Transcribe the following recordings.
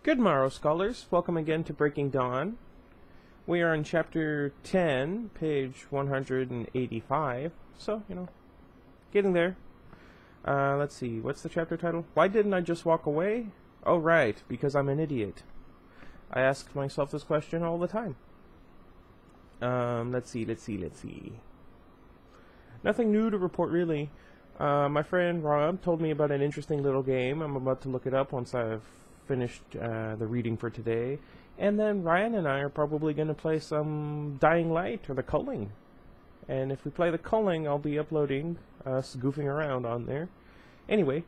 Good morrow, scholars. Welcome again to Breaking Dawn. We are in chapter 10, page 185. So, getting there. Let's see. What's the chapter title? Why didn't I just walk away? Oh, right, because I'm an idiot. I ask myself this question all the time. Let's see. Nothing new to report, really. My friend Rob told me about an interesting little game. I'm about to look it up once I've finished the reading for today. And then Ryan and I are probably going to play some Dying Light or the Culling. And if we play the Culling, I'll be uploading us goofing around on there. Anyway,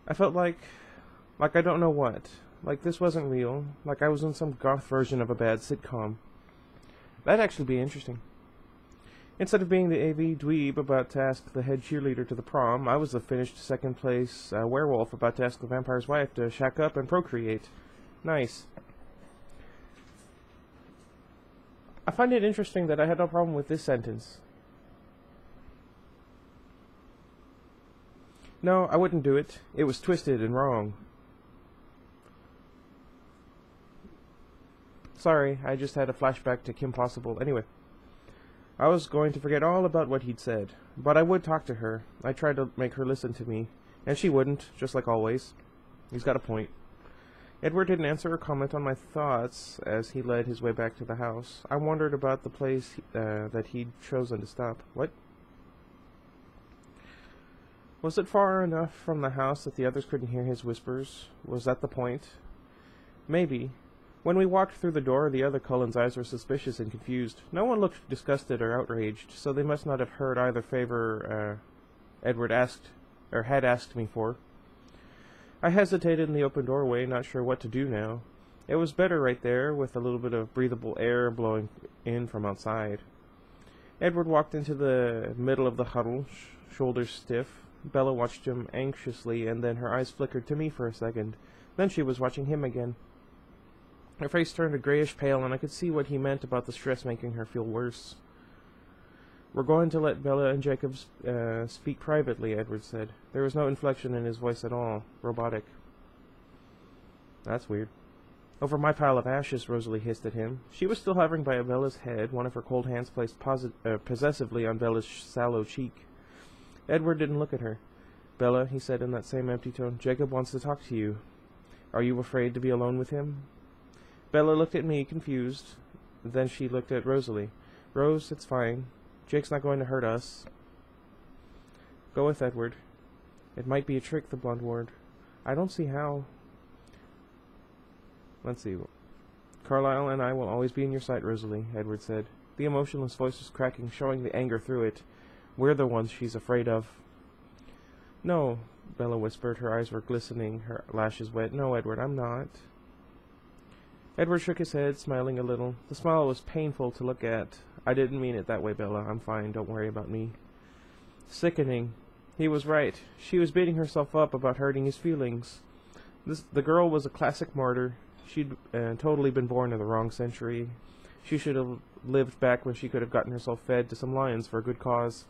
I felt like I don't know what. Like this wasn't real. Like I was in some goth version of a bad sitcom. That'd actually be interesting. Instead of being the AV dweeb about to ask the head cheerleader to the prom, I was the finished second place werewolf about to ask the vampire's wife to shack up and procreate. Nice. I find it interesting that I had no problem with this sentence. No, I wouldn't do it. It was twisted and wrong. Sorry, I just had a flashback to Kim Possible. Anyway. I was going to forget all about what he'd said, but I would talk to her. I tried to make her listen to me, and she wouldn't, just like always. He's got a point. Edward didn't answer or comment on my thoughts as he led his way back to the house. I wondered about the place that he'd chosen to stop. What? Was it far enough from the house that the others couldn't hear his whispers? Was that the point? Maybe. When we walked through the door, the other Cullen's eyes were suspicious and confused. No one looked disgusted or outraged, so they must not have heard either favor Edward had asked me for. I hesitated in the open doorway, not sure what to do now. It was better right there, with a little bit of breathable air blowing in from outside. Edward walked into the middle of the huddle, shoulders stiff. Bella watched him anxiously, and then her eyes flickered to me for a second. Then she was watching him again. Her face turned a grayish pale, and I could see what he meant about the stress making her feel worse. We're going to let Bella and Jacob speak privately, Edward said. There was no inflection in his voice at all. Robotic. That's weird. Over my pile of ashes, Rosalie hissed at him. She was still hovering by Bella's head, one of her cold hands placed possessively on Bella's sallow cheek. Edward didn't look at her. Bella, he said in that same empty tone, Jacob wants to talk to you. Are you afraid to be alone with him? Bella looked at me, confused. Then she looked at Rosalie. Rose, it's fine. Jake's not going to hurt us. Go with Edward. It might be a trick, the blonde warned. I don't see how. Let's see. Carlyle and I will always be in your sight, Rosalie, Edward said. The emotionless voice was cracking, showing the anger through it. We're the ones she's afraid of. No, Bella whispered. Her eyes were glistening, her lashes wet. No, Edward, I'm not. Edward shook his head, smiling a little. The smile was painful to look at. I didn't mean it that way, Bella. I'm fine. Don't worry about me. Sickening. He was right. She was beating herself up about hurting his feelings. The girl was a classic martyr. She'd totally been born in the wrong century. She should have lived back when she could have gotten herself fed to some lions for a good cause.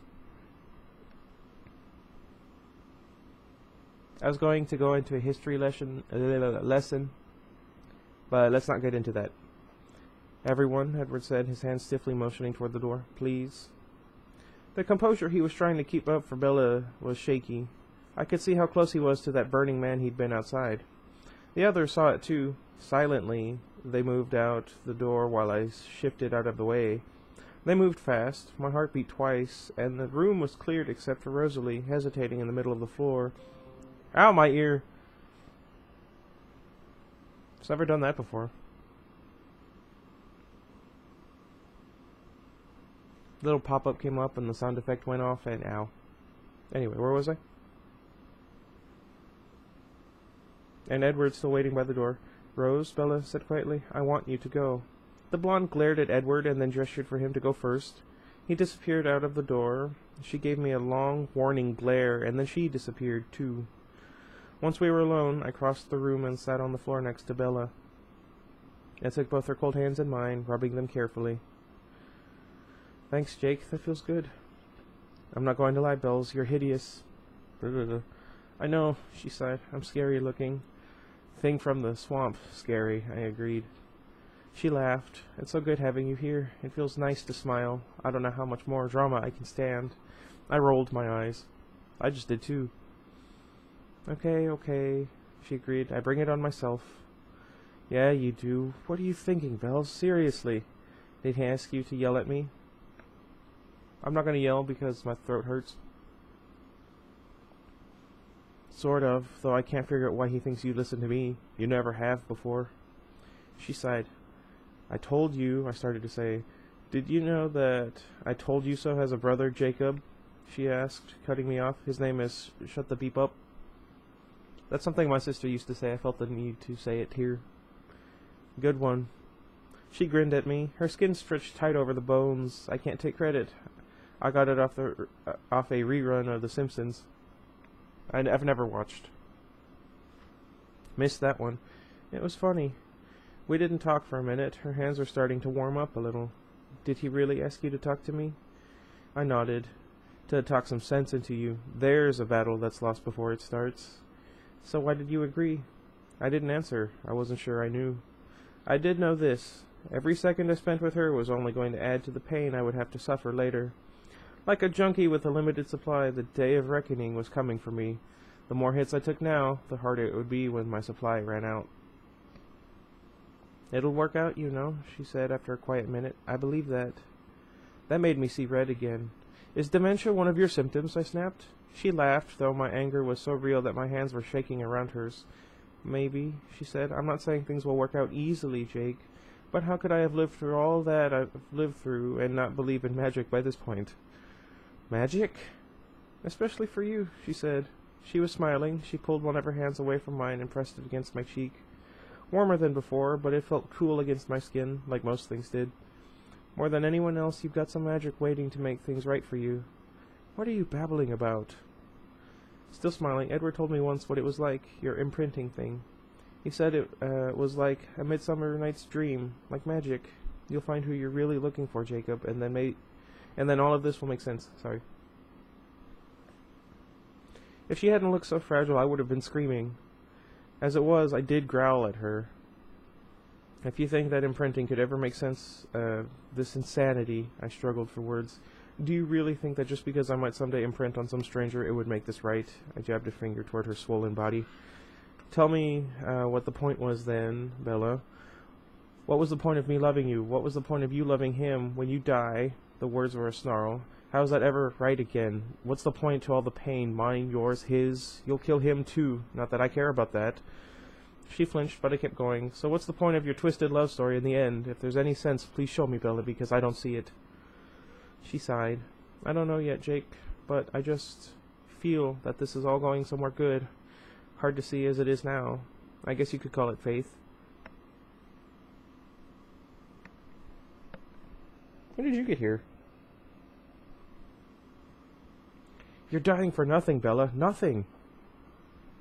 I was going to go into a history lesson, but let's not get into that. Everyone, Edward said, his hand stiffly motioning toward the door. Please. The composure he was trying to keep up for Bella was shaky. I could see how close he was to that burning man he'd been outside. The others saw it too. Silently, they moved out the door while I shifted out of the way. They moved fast. My heart beat twice, and the room was cleared except for Rosalie, hesitating in the middle of the floor. Ow, my ear! I've never done that before. Little pop-up came up and the sound effect went off and ow. Anyway, where was I? And Edward still waiting by the door. Rose, Bella said quietly, I want you to go. The blonde glared at Edward and then gestured for him to go first. He disappeared out of the door. She gave me a long, warning glare, and then she disappeared too. Once we were alone, I crossed the room and sat on the floor next to Bella. I took both her cold hands in mine, rubbing them carefully. Thanks, Jake. That feels good. I'm not going to lie, Bells. You're hideous. I know, she sighed. I'm scary looking. Thing from the swamp. Scary, I agreed. She laughed. It's so good having you here. It feels nice to smile. I don't know how much more drama I can stand. I rolled my eyes. I just did too. Okay, she agreed. I bring it on myself. Yeah, you do. What are you thinking, Bells? Seriously. Did he ask you to yell at me? I'm not gonna yell because my throat hurts. Sort of, though I can't figure out why he thinks you listen to me. You never have before. She sighed. I told you, I started to say. Did you know that I told you so has a brother, Jacob? She asked, cutting me off. His name is Shut the Beep Up. That's something my sister used to say. I felt the need to say it here. Good one. She grinned at me. Her skin stretched tight over the bones. I can't take credit. I got it off a rerun of The Simpsons. I've never watched. Missed that one. It was funny. We didn't talk for a minute. Her hands were starting to warm up a little. Did he really ask you to talk to me? I nodded. To talk some sense into you. There's a battle that's lost before it starts. So why did you agree? I didn't answer. I wasn't sure I knew. I did know this. Every second I spent with her was only going to add to the pain I would have to suffer later. Like a junkie with a limited supply, the day of reckoning was coming for me. The more hits I took now, the harder it would be when my supply ran out. It'll work out, you know, she said after a quiet minute. I believe that. That made me see red again. Is dementia one of your symptoms? I snapped. She laughed, though my anger was so real that my hands were shaking around hers. Maybe, she said. I'm not saying things will work out easily, Jake. But how could I have lived through all that I've lived through and not believe in magic by this point? Magic? Especially for you, she said. She was smiling. She pulled one of her hands away from mine and pressed it against my cheek. Warmer than before, but it felt cool against my skin, like most things did. More than anyone else, you've got some magic waiting to make things right for you. What are you babbling about? Still smiling, Edward told me once what it was like, your imprinting thing. He said it was like a Midsummer Night's Dream, like magic. You'll find who you're really looking for, Jacob, and then all of this will make sense. Sorry. If she hadn't looked so fragile, I would have been screaming. As it was, I did growl at her. If you think that imprinting could ever make sense, this insanity, I struggled for words. Do you really think that just because I might someday imprint on some stranger, it would make this right? I jabbed a finger toward her swollen body. Tell me what the point was then, Bella. What was the point of me loving you? What was the point of you loving him when you die? The words were a snarl. How is that ever right again? What's the point to all the pain? Mine, yours, his? You'll kill him too. Not that I care about that. She flinched, but I kept going. So what's the point of your twisted love story in the end? If there's any sense, please show me, Bella, because I don't see it. She sighed. I don't know yet, Jake, but I just feel that this is all going somewhere good. Hard to see as it is now. I guess you could call it faith. When did you get here? You're dying for nothing, Bella. Nothing.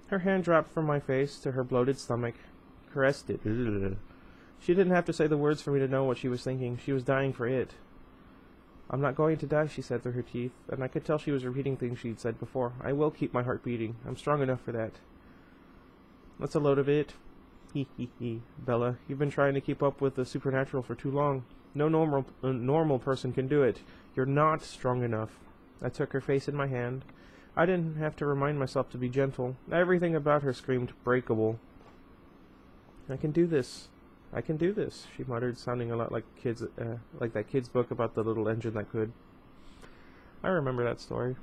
Her hand dropped from my face to her bloated stomach, caressed it. Ugh. She didn't have to say the words for me to know what she was thinking. She was dying for it. I'm not going to die, she said through her teeth, and I could tell she was repeating things she'd said before. I will keep my heart beating. I'm strong enough for that. That's a load of it. Hee hee hee. Bella, you've been trying to keep up with the supernatural for too long. No normal person can do it. You're not strong enough. I took her face in my hand. I didn't have to remind myself to be gentle. Everything about her screamed breakable. I can do this. I can do this, she muttered, sounding a lot like that kid's book about the little engine that could. I remember that story.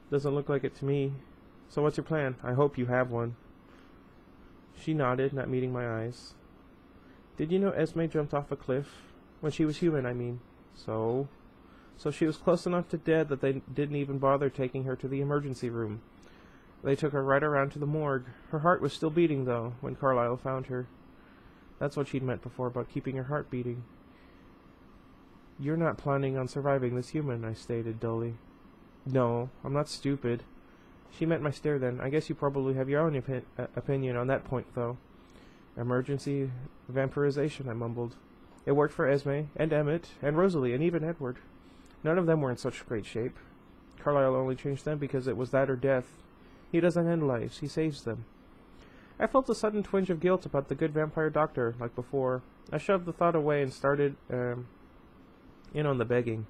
Doesn't look like it to me. So what's your plan? I hope you have one. She nodded, not meeting my eyes. Did you know Esme jumped off a cliff? When she was human, I mean. So she was close enough to dead that they didn't even bother taking her to the emergency room. They took her right around to the morgue. Her heart was still beating, though, when Carlyle found her. That's what she'd meant before about keeping her heart beating. You're not planning on surviving this human, I stated dully. No, I'm not stupid. She met my stare then. I guess you probably have your own opinion on that point, though. Emergency vampirization, I mumbled. It worked for Esme, and Emmett, and Rosalie, and even Edward. None of them were in such great shape. Carlyle only changed them because it was that or death. He doesn't end lives, he saves them. I felt a sudden twinge of guilt about the good vampire doctor, like before. I shoved the thought away and started, in on the begging.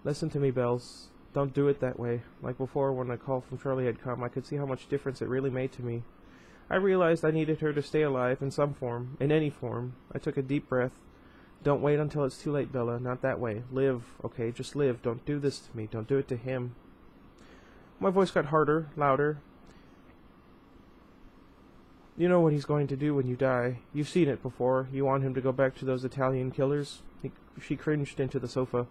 Listen to me, Bells. Don't do it that way. Like before, when a call from Charlie had come, I could see how much difference it really made to me. I realized I needed her to stay alive in some form, in any form. I took a deep breath. Don't wait until it's too late, Bella. Not that way. Live, okay? Just live. Don't do this to me. Don't do it to him. My voice got harder, louder. You know what he's going to do when you die. You've seen it before. You want him to go back to those Italian killers? She cringed into the sofa.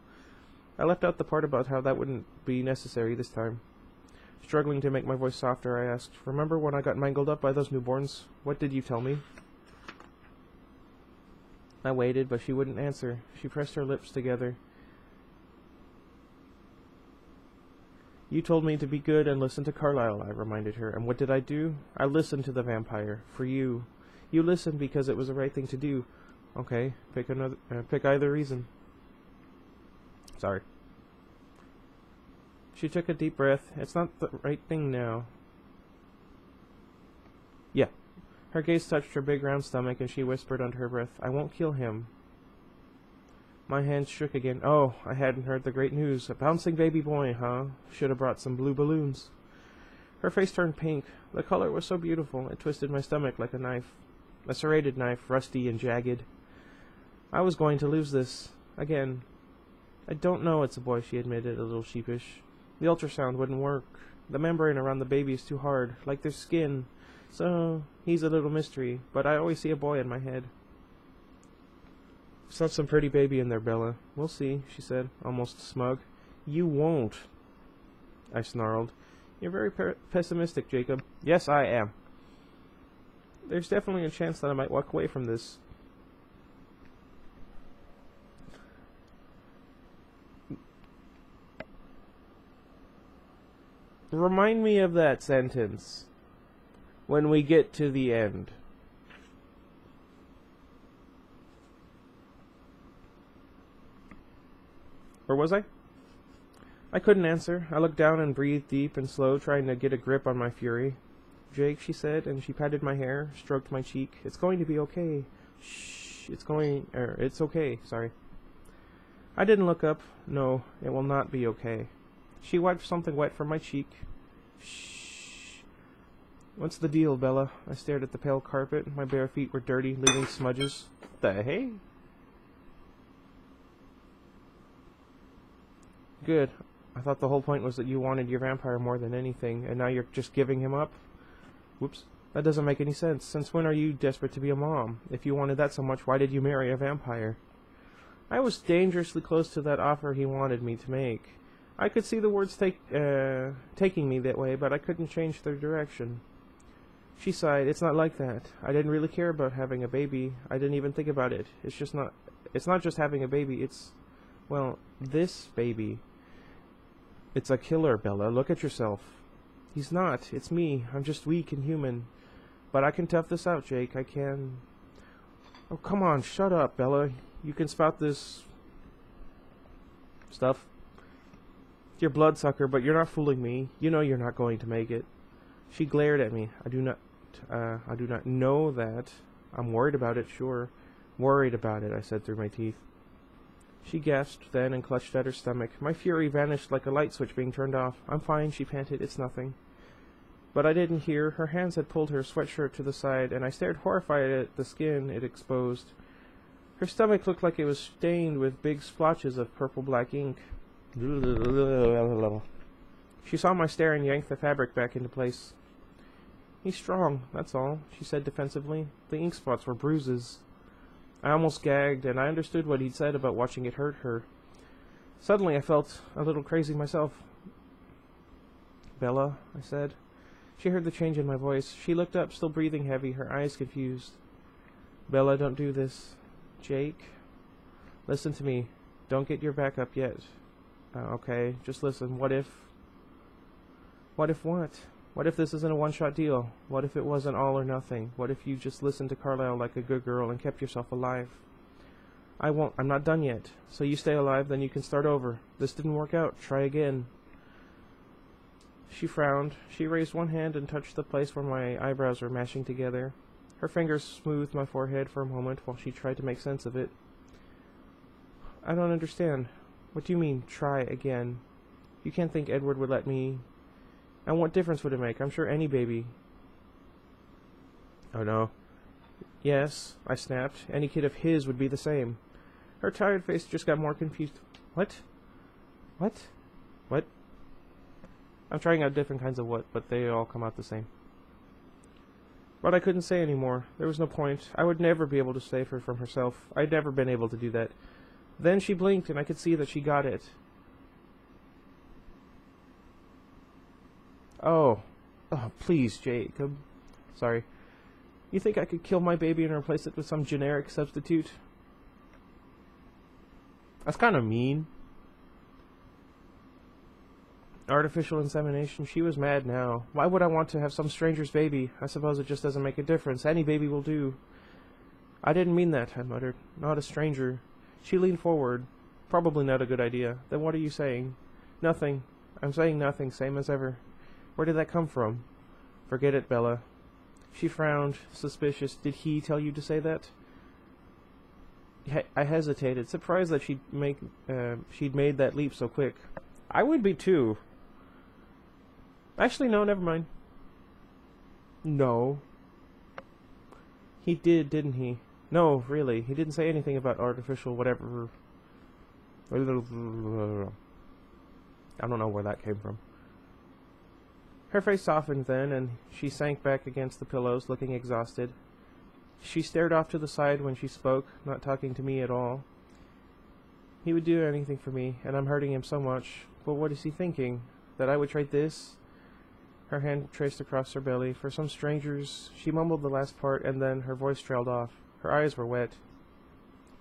I left out the part about how that wouldn't be necessary this time. Struggling to make my voice softer, I asked, Remember when I got mangled up by those newborns? What did you tell me? I waited, but she wouldn't answer. She pressed her lips together. You told me to be good and listen to Carlyle, I reminded her. And what did I do? I listened to the vampire. For you. You listened because it was the right thing to do. Okay, pick either reason. Sorry. She took a deep breath. It's not the right thing now. Yeah. Her gaze touched her big round stomach and she whispered under her breath, I won't kill him. My hands shook again. Oh, I hadn't heard the great news. A bouncing baby boy, huh? Should have brought some blue balloons. Her face turned pink. The color was so beautiful, it twisted my stomach like a knife. A serrated knife, rusty and jagged. I was going to lose this. Again. I don't know it's a boy, she admitted, a little sheepish. The ultrasound wouldn't work. The membrane around the baby is too hard, like their skin. So, he's a little mystery, but I always see a boy in my head. It's not some pretty baby in there, Bella. We'll see, she said, almost smug. You won't, I snarled. You're very pessimistic, Jacob. Yes, I am. There's definitely a chance that I might walk away from this. Remind me of that sentence when we get to the end. Or was I? I couldn't answer. I looked down and breathed deep and slow, trying to get a grip on my fury. Jake, she said, and she patted my hair, stroked my cheek. It's going to be okay. Shh, it's okay, sorry. I didn't look up. No, it will not be okay. She wiped something wet from my cheek. Shh. What's the deal, Bella? I stared at the pale carpet. My bare feet were dirty, leaving smudges. The hey? Good. I thought the whole point was that you wanted your vampire more than anything, and now you're just giving him up? Whoops. That doesn't make any sense. Since when are you desperate to be a mom? If you wanted that so much, why did you marry a vampire? I was dangerously close to that offer he wanted me to make. I could see the words taking me that way, but I couldn't change their direction. She sighed. It's not like that. I didn't really care about having a baby. I didn't even think about it. It's not just having a baby. It's, well, this baby. It's a killer, Bella. Look at yourself. He's not. It's me. I'm just weak and human. But I can tough this out, Jake. I can. Oh, come on. Shut up, Bella. You can spout this stuff. You're bloodsucker, but you're not fooling me. You know you're not going to make it. She glared at me. I do not know that. I'm worried about it, sure. Worried about it, I said through my teeth. She gasped then and clutched at her stomach. My fury vanished like a light switch being turned off. I'm fine, she panted. It's nothing. But I didn't hear. Her hands had pulled her sweatshirt to the side, and I stared horrified at the skin it exposed. Her stomach looked like it was stained with big splotches of purple-black ink. She saw my stare and yanked the fabric back into place. He's strong, that's all, she said defensively. The ink spots were bruises. I almost gagged, and I understood what he'd said about watching it hurt her. Suddenly I felt a little crazy myself. Bella, I said. She heard the change in my voice. She looked up, still breathing heavy, her eyes confused. Bella, don't do this. Jake, listen to me. Don't get your back up yet. Okay, just listen. What if... What if what? What if this isn't a one-shot deal? What if it wasn't all or nothing? What if you just listened to Carlyle like a good girl and kept yourself alive? I won't. I'm not done yet. So you stay alive, then you can start over. This didn't work out. Try again. She frowned. She raised one hand and touched the place where my eyebrows were mashing together. Her fingers smoothed my forehead for a moment while she tried to make sense of it. I don't understand. What do you mean, try again? You can't think Edward would let me... And what difference would it make? I'm sure any baby... Oh no. Yes, I snapped. Any kid of his would be the same. Her tired face just got more confused. What? What? What? I'm trying out different kinds of what, but they all come out the same. But I couldn't say anymore. There was no point. I would never be able to save her from herself. I'd never been able to do that. Then she blinked, and I could see that she got it. Oh. Oh, please, Jacob. Sorry. You think I could kill my baby and replace it with some generic substitute? That's kind of mean. Artificial insemination. She was mad now. Why would I want to have some stranger's baby? I suppose it just doesn't make a difference. Any baby will do. I didn't mean that, I muttered. Not a stranger. She leaned forward. Probably not a good idea. Then what are you saying? Nothing. I'm saying nothing, same as ever. Where did that come from? Forget it, Bella. She frowned, suspicious. Did he tell you to say that? I hesitated, surprised that she'd made that leap so quick. I would be too. Actually, no, never mind. No. He did, didn't he? No, really. He didn't say anything about artificial whatever. I don't know where that came from. Her face softened then, and she sank back against the pillows, looking exhausted. She stared off to the side when she spoke, not talking to me at all. He would do anything for me, and I'm hurting him so much. But what is he thinking? That I would trade this? Her hand traced across her belly. For some strangers... She mumbled the last part, and then her voice trailed off. Her eyes were wet.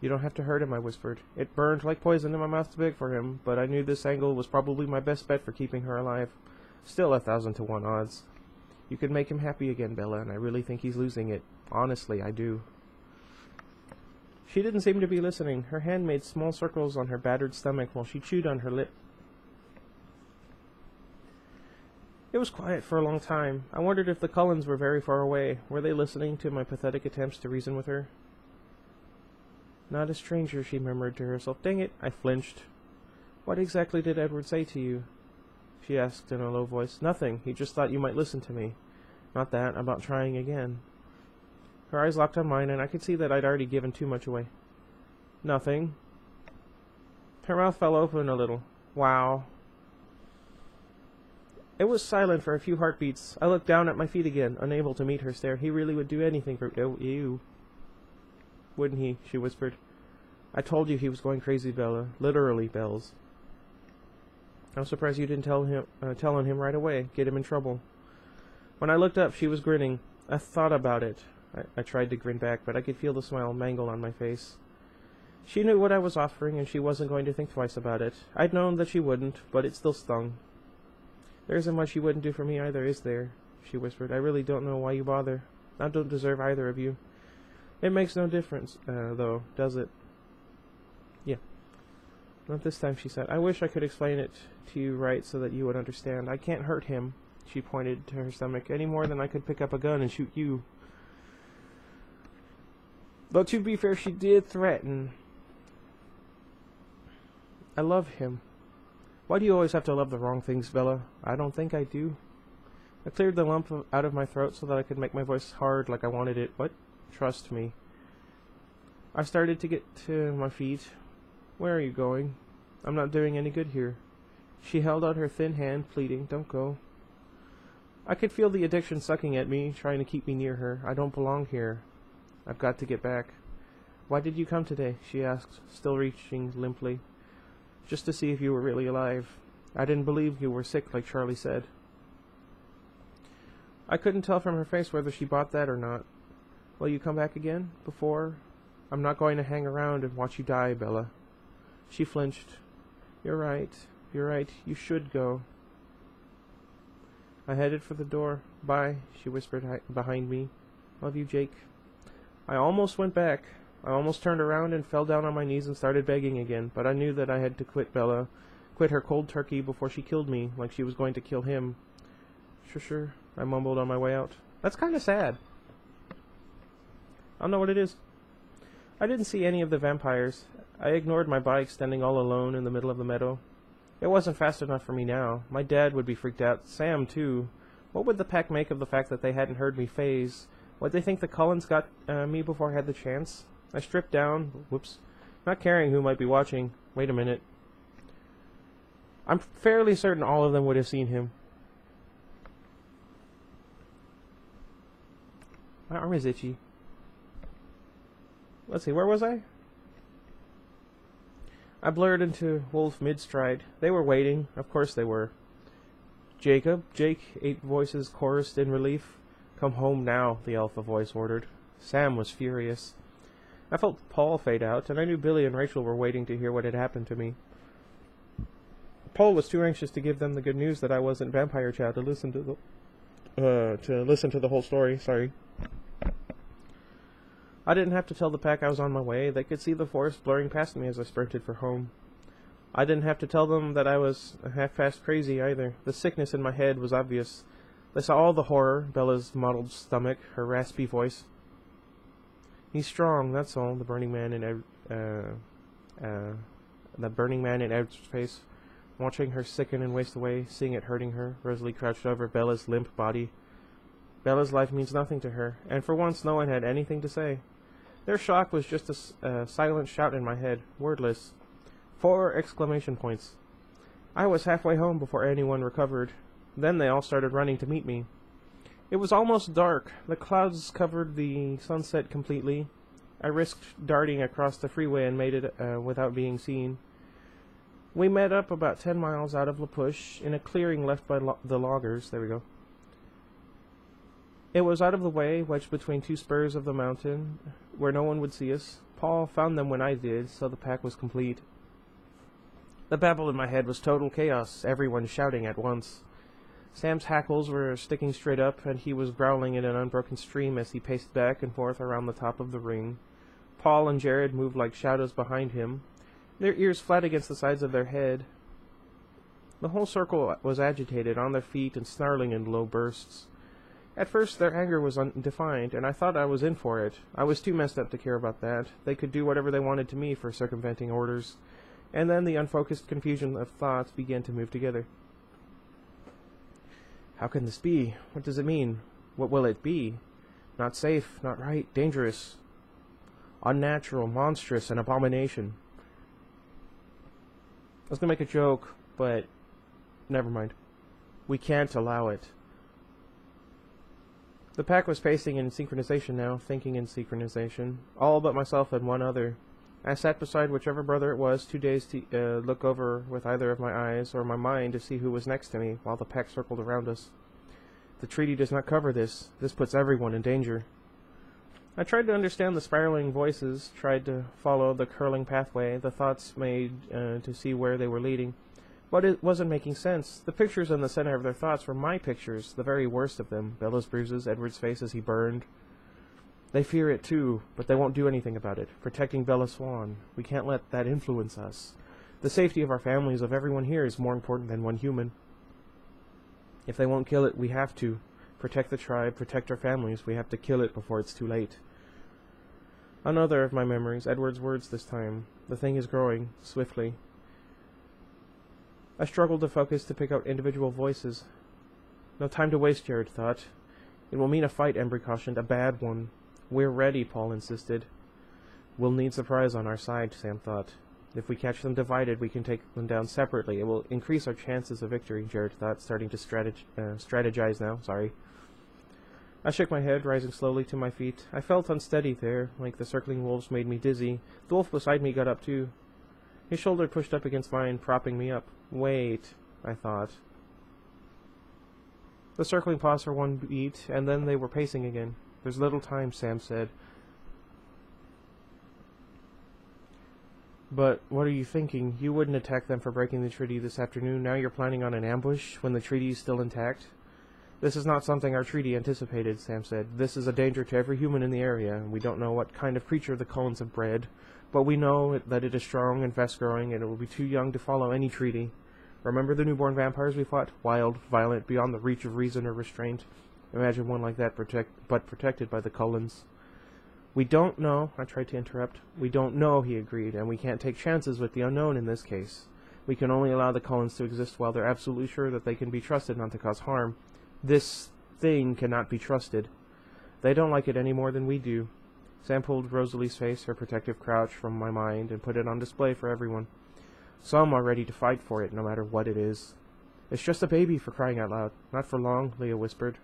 You don't have to hurt him, I whispered. It burned like poison in my mouth to beg for him, but I knew this angle was probably my best bet for keeping her alive. Still 1,000 to 1 odds. You could make him happy again, Bella, and I really think he's losing it. Honestly, I do. She didn't seem to be listening. Her hand made small circles on her battered stomach while she chewed on her lip. It was quiet for a long time. I wondered if the Cullens were very far away. Were they listening to my pathetic attempts to reason with her? Not a stranger, she murmured to herself. Dang it, I flinched. What exactly did Edward say to you? She asked in a low voice. Nothing. He just thought you might listen to me. Not that. About trying again. Her eyes locked on mine, and I could see that I'd already given too much away. Nothing. Her mouth fell open a little. Wow. It was silent for a few heartbeats. I looked down at my feet again, unable to meet her stare. He really would do anything for... Oh, ew. Wouldn't he? She whispered. I told you he was going crazy, Bella. Literally, Bells. I'm surprised you didn't tell on him right away. Get him in trouble. When I looked up, she was grinning. I thought about it. I tried to grin back, but I could feel the smile mangle on my face. She knew what I was offering, and she wasn't going to think twice about it. I'd known that she wouldn't, but it still stung. There isn't much you wouldn't do for me either, is there? She whispered. I really don't know why you bother. I don't deserve either of you. It makes no difference, though, does it? Yeah. Not this time, she said. I wish I could explain it to you right so that you would understand. I can't hurt him, she pointed to her stomach, any more than I could pick up a gun and shoot you. Though to be fair, she did threaten. I love him. Why do you always have to love the wrong things, Bella? I don't think I do. I cleared the lump out of my throat so that I could make my voice hard like I wanted it. What? Trust me. I started to get to my feet. Where are you going? I'm not doing any good here. She held out her thin hand, pleading, Don't go. I could feel the addiction sucking at me, trying to keep me near her. I don't belong here. I've got to get back. Why did you come today? She asked, still reaching limply. Just to see if you were really alive. I didn't believe you were sick like Charlie said. I couldn't tell from her face whether she bought that or not. Will you come back again? Before? I'm not going to hang around and watch you die, Bella. She flinched. You're right. You're right. You should go. I headed for the door. Bye, she whispered behind me. Love you, Jake. I almost went back. I almost turned around and fell down on my knees and started begging again, but I knew that I had to quit Bella, quit her cold turkey before she killed me, like she was going to kill him. Sure, I mumbled on my way out. That's kind of sad. I don't know what it is. I didn't see any of the vampires. I ignored my bike standing all alone in the middle of the meadow. It wasn't fast enough for me now. My dad would be freaked out. Sam, too. What would the pack make of the fact that they hadn't heard me phase? Would they think the Cullens got me before I had the chance? I stripped down. Whoops. Not caring who might be watching. Wait a minute. I'm fairly certain all of them would have seen him. My arm is itchy. Let's see, where was I? I blurred into Wolf mid-stride. They were waiting. Of course they were. Jacob, Jake, 8 voices chorused in relief. Come home now, the alpha voice ordered. Sam was furious. I felt Paul fade out, and I knew Billy and Rachel were waiting to hear what had happened to me. Paul was too anxious to give them the good news that I wasn't Vampire Child to listen to the whole story. Sorry. I didn't have to tell the pack I was on my way. They could see the forest blurring past me as I sprinted for home. I didn't have to tell them that I was half-past crazy either. The sickness in my head was obvious. They saw all the horror, Bella's mottled stomach, her raspy voice. He's strong, that's all, the burning man in Ed's face. Watching her sicken and waste away, seeing it hurting her, Rosalie crouched over Bella's limp body. Bella's life means nothing to her, and for once no one had anything to say. Their shock was just a silent shout in my head, wordless. 4 exclamation points. I was halfway home before anyone recovered. Then they all started running to meet me. It was almost dark. The clouds covered the sunset completely. I risked darting across the freeway and made it without being seen. We met up about 10 miles out of La Push in a clearing left by the loggers. There we go. It was out of the way, wedged between 2 spurs of the mountain, where no one would see us. Paul found them when I did, so the pack was complete. The babble in my head was total chaos, everyone shouting at once. Sam's hackles were sticking straight up, and he was growling in an unbroken stream as he paced back and forth around the top of the ring. Paul and Jared moved like shadows behind him, their ears flat against the sides of their head. The whole circle was agitated, on their feet and snarling in low bursts. At first their anger was undefined, and I thought I was in for it. I was too messed up to care about that. They could do whatever they wanted to me for circumventing orders. And then the unfocused confusion of thoughts began to move together. How can this be? What does it mean? What will it be? Not safe, not right, dangerous. Unnatural, monstrous, an abomination. I was going to make a joke, but never mind. We can't allow it. The pack was pacing in synchronization now, thinking in synchronization. All but myself and one other. I sat beside whichever brother it was, too dazed to look over with either of my eyes or my mind to see who was next to me, while the pack circled around us. The treaty does not cover this. This puts everyone in danger. I tried to understand the spiraling voices, tried to follow the curling pathway, the thoughts made to see where they were leading. But it wasn't making sense. The pictures in the center of their thoughts were my pictures, the very worst of them. Bella's bruises, Edward's face as he burned. They fear it too, but they won't do anything about it. Protecting Bella Swan. We can't let that influence us. The safety of our families, of everyone here, is more important than one human. If they won't kill it, we have to. Protect the tribe, protect our families. We have to kill it before it's too late. Another of my memories, Edward's words this time. The thing is growing, swiftly. I struggled to focus to pick out individual voices. No time to waste, Jared thought. It will mean a fight, Embry cautioned, a bad one. We're ready, Paul insisted. We'll need surprise on our side, Sam thought. If we catch them divided, we can take them down separately. It will increase our chances of victory, Jared thought, starting to strategize now. I shook my head, rising slowly to my feet. I felt unsteady there, like the circling wolves made me dizzy. The wolf beside me got up too. His shoulder pushed up against mine, propping me up. Wait, I thought. The circling paused for one beat, and then they were pacing again. There's little time, Sam said. But what are you thinking? You wouldn't attack them for breaking the treaty this afternoon. Now you're planning on an ambush when the treaty is still intact? This is not something our treaty anticipated, Sam said. This is a danger to every human in the area, and we don't know what kind of creature the Cullens have bred, but we know that it is strong and fast-growing, and it will be too young to follow any treaty. Remember the newborn vampires we fought? Wild, violent, beyond the reach of reason or restraint. Imagine one like that, protected by the Cullens. We don't know, I tried to interrupt. We don't know, he agreed, and we can't take chances with the unknown in this case. We can only allow the Cullens to exist while they're absolutely sure that they can be trusted not to cause harm. This thing cannot be trusted. They don't like it any more than we do. Sam pulled Rosalie's face, her protective crouch, from my mind and put it on display for everyone. Some are ready to fight for it, no matter what it is. It's just a baby, for crying out loud. Not for long, Leah whispered.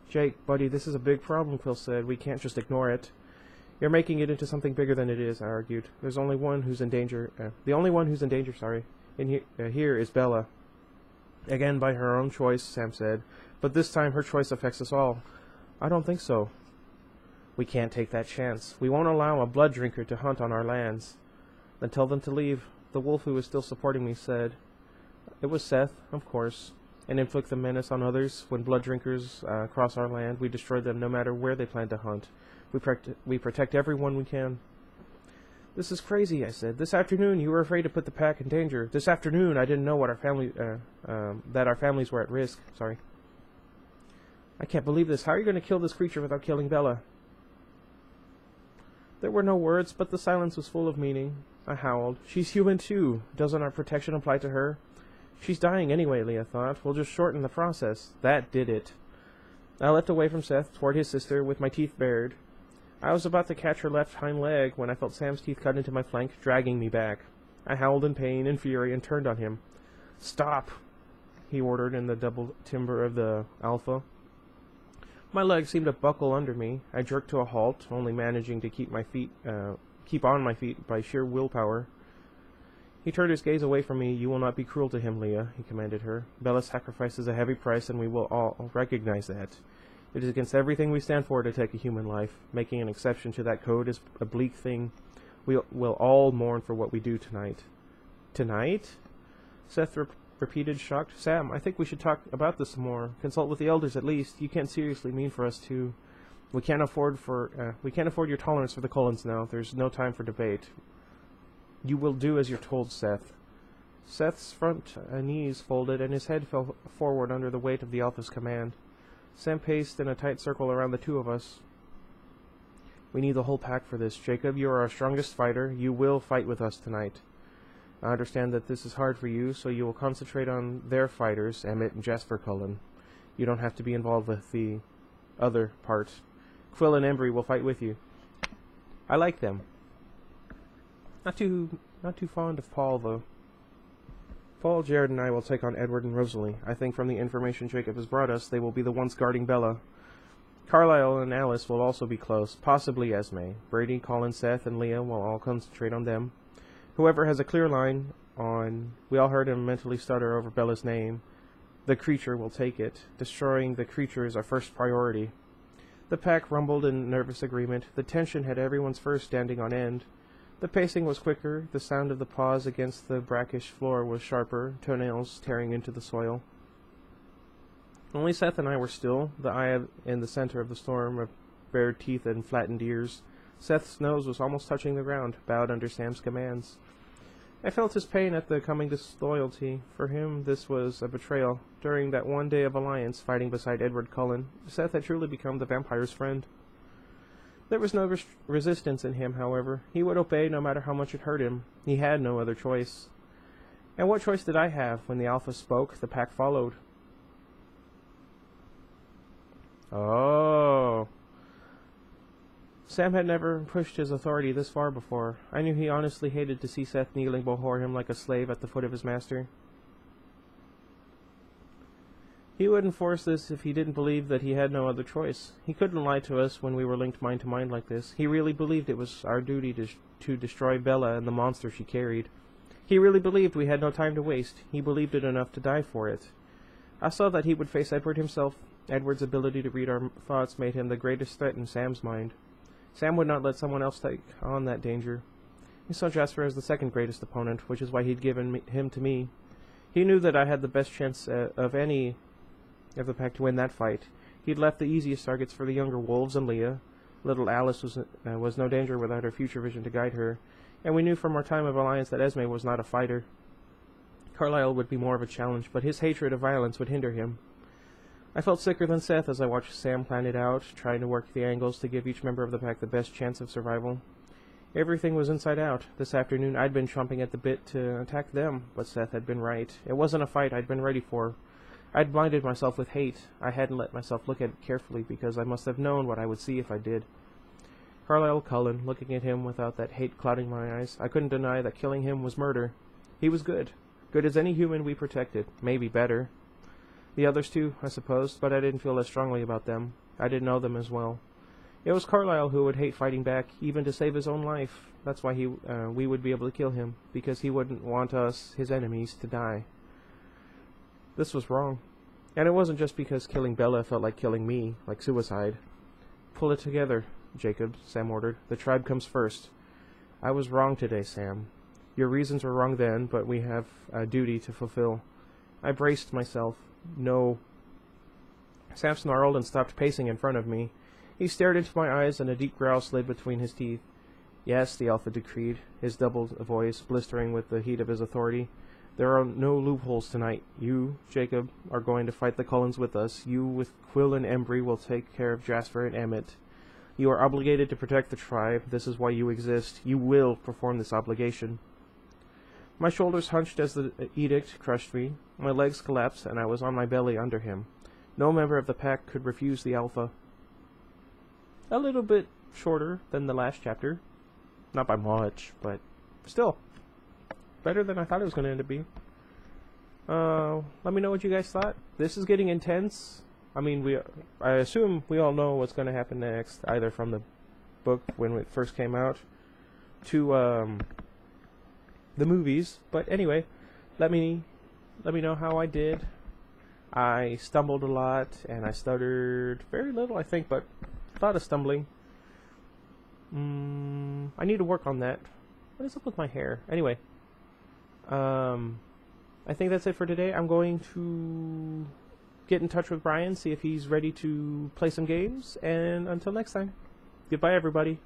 Jake, buddy, this is a big problem, Quill said. We can't just ignore it. You're making it into something bigger than it is, I argued. There's only one who's in danger. The only one who's in danger, here is Bella. Again, by her own choice, Sam said. But this time her choice affects us all. I don't think so. We can't take that chance. We won't allow a blood drinker to hunt on our lands. Then tell them to leave. The wolf who was still supporting me said. It was Seth, of course. And inflict the menace on others. When blood drinkers cross our land, we destroy them no matter where they plan to hunt. We protect everyone we can. This is crazy, I said. This afternoon you were afraid to put the pack in danger. This afternoon I didn't know what that our families were at risk. Sorry. I can't believe this. How are you going to kill this creature without killing Bella? There were no words, but the silence was full of meaning. I howled. She's human too. Doesn't our protection apply to her? She's dying anyway, Leah thought. We'll just shorten the process. That did it. I leapt away from Seth, toward his sister, with my teeth bared. I was about to catch her left hind leg when I felt Sam's teeth cut into my flank, dragging me back. I howled in pain and fury and turned on him. Stop, he ordered in the double timbre of the Alpha. My legs seemed to buckle under me. I jerked to a halt, only managing to keep on my feet by sheer willpower. He turned his gaze away from me. You will not be cruel to him, Leah, he commanded her. Bella sacrifices a heavy price, and we will all recognize that. It is against everything we stand for to take a human life. Making an exception to that code is a bleak thing. We will all mourn for what we do tonight. Tonight? Seth repeated, shocked. Sam, I think we should talk about this some more. Consult with the elders at least. You can't seriously mean for us to. We can't afford your tolerance for the Cullens now. There's no time for debate. You will do as you're told, Seth. Seth's front knees folded, and his head fell forward under the weight of the Alpha's command. Sam paced in a tight circle around the two of us. We need the whole pack for this. Jacob, you are our strongest fighter. You will fight with us tonight. I understand that this is hard for you, so you will concentrate on their fighters, Emmett and Jasper Cullen. You don't have to be involved with the other part. Quill and Embry will fight with you. I like them. Not too fond of Paul, though. Paul, Jared, and I will take on Edward and Rosalie. I think from the information Jacob has brought us, they will be the ones guarding Bella. Carlisle and Alice will also be close, possibly Esme. Brady, Colin, Seth, and Leah will all concentrate on them. Whoever has a clear line on... We all heard him mentally stutter over Bella's name. The creature will take it. Destroying the creature is our first priority. The pack rumbled in nervous agreement. The tension had everyone's fur standing on end. The pacing was quicker. The sound of the paws against the brackish floor was sharper, toenails tearing into the soil. Only Seth and I were still, the eye in the center of the storm of bared teeth and flattened ears. Seth's nose was almost touching the ground, bowed under Sam's commands. I felt his pain at the coming disloyalty. For him, this was a betrayal. During that one day of alliance, fighting beside Edward Cullen, Seth had truly become the vampire's friend. There was no resistance in him, however. He would obey no matter how much it hurt him. He had no other choice. And what choice did I have? When the Alpha spoke, the pack followed. Oh. Sam had never pushed his authority this far before. I knew he honestly hated to see Seth kneeling before him like a slave at the foot of his master. He wouldn't force this if he didn't believe that he had no other choice. He couldn't lie to us when we were linked mind to mind like this. He really believed it was our duty to destroy Bella and the monster she carried. He really believed we had no time to waste. He believed it enough to die for it. I saw that he would face Edward himself. Edward's ability to read our thoughts made him the greatest threat in Sam's mind. Sam would not let someone else take on that danger. He saw Jasper as the second greatest opponent, which is why he'd given him to me. He knew that I had the best chance of any of the pack to win that fight. He'd left the easiest targets for the younger wolves and Leah. Little Alice was no danger without her future vision to guide her, and we knew from our time of alliance that Esme was not a fighter. Carlyle would be more of a challenge, but his hatred of violence would hinder him. I felt sicker than Seth as I watched Sam plan it out, trying to work the angles to give each member of the pack the best chance of survival. Everything was inside out. This afternoon I'd been chomping at the bit to attack them, but Seth had been right. It wasn't a fight I'd been ready for. I'd blinded myself with hate. I hadn't let myself look at it carefully because I must have known what I would see if I did. Carlyle Cullen, looking at him without that hate clouding my eyes, I couldn't deny that killing him was murder. He was good. Good as any human we protected. Maybe better. The others too, I suppose, but I didn't feel as strongly about them. I didn't know them as well. It was Carlyle who would hate fighting back, even to save his own life. That's why we would be able to kill him, because he wouldn't want us, his enemies, to die. This was wrong. And it wasn't just because killing Bella felt like killing me, like suicide. Pull it together, Jacob, Sam ordered. The tribe comes first. I was wrong today, Sam. Your reasons were wrong then, but we have a duty to fulfill. I braced myself. No. Sam snarled and stopped pacing in front of me. He stared into my eyes, and a deep growl slid between his teeth. Yes, the Alpha decreed, his double voice blistering with the heat of his authority. There are no loopholes tonight. You, Jacob, are going to fight the Cullens with us. You, with Quill and Embry, will take care of Jasper and Emmett. You are obligated to protect the tribe. This is why you exist. You will perform this obligation. My shoulders hunched as the edict crushed me. My legs collapsed, and I was on my belly under him. No member of the pack could refuse the Alpha. A little bit shorter than the last chapter. Not by much, but still. Better than I thought it was going to end up being. Let me know what you guys thought. This is getting intense. I mean, I assume we all know what's going to happen next, either from the book when it first came out to the movies. But anyway, let me know how I did. I stumbled a lot, and I stuttered very little, I think, but a lot of stumbling. I need to work on that. What is up with my hair? Anyway, I think that's it for today. I'm going to get in touch with Brian, see if he's ready to play some games, and until next time, goodbye everybody.